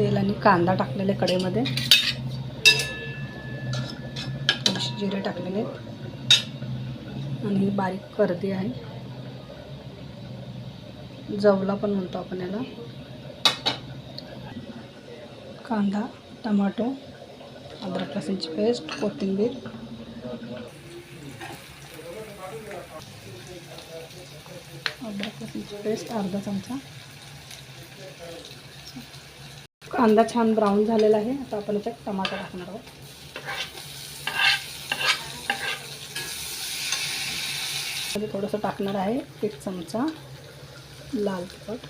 तेल आणि कांदा टाकलेले कढईमध्ये, जिरे टाकलेले आणि बारीक करदी आहे, जवला पण म्हणतो आपण याला. कांदा, टमाटो, अद्रक लसूणची पेस्ट, कोथिंबीर, अद्रक लसूणची पेस्ट अर्धा चमचा. कांदा छान ब्राऊन झालेला आहे. आता आपण याच्यात टमाटर टाकणार आहोत. थोडंसं टाकणार आहे 1 चमचा लाल तिखट,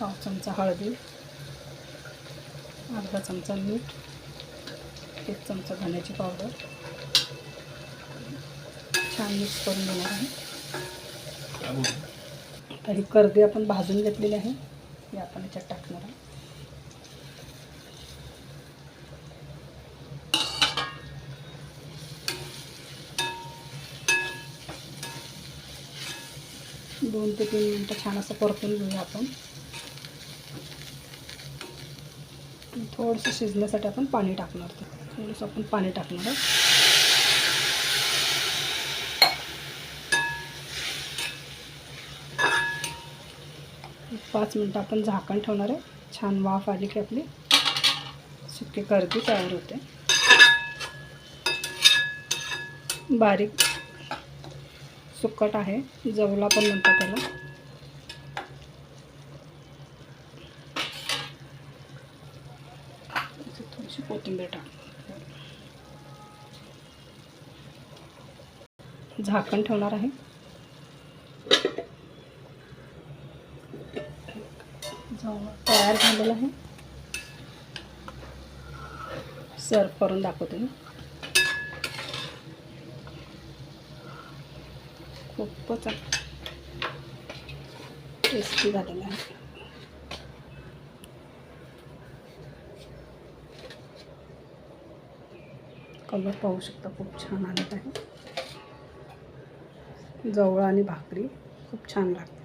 1 चमचा हळदी, अर्धा चमचा मीठ, 1 चमचा धण्याची पावडर. छान मिक्स करून घेणार आहे. आता ही करडी आपण भाजून घेतलेली आहे, हे आपण याच्यात टाकणार आहे. दोन ते 3 मिनटं छान असं परतून घेऊया आपण. थोडंसं शिजण्यासाठी आपण पाणी टाकणार. थोडंसं आपण पाणी टाकणार आहे. 5 मिनटं आपण झाकण ठेवणार आहे. छान वाफ आली की आपली सुकी करडी तयार होते. बारीक सुकट आहे, जवला पण म्हणतात त्याला. थोडीशी कोथिंबीर टाक. झाकण ठेवणार आहे. तयार झालेला आहे. सर्व करून दाखवते मी. खूपच टेस्टी झालेला आहे. कलर पाहू शकता, खूप छान आलेला आहे. जवळ आणि भाकरी खूप छान लागते.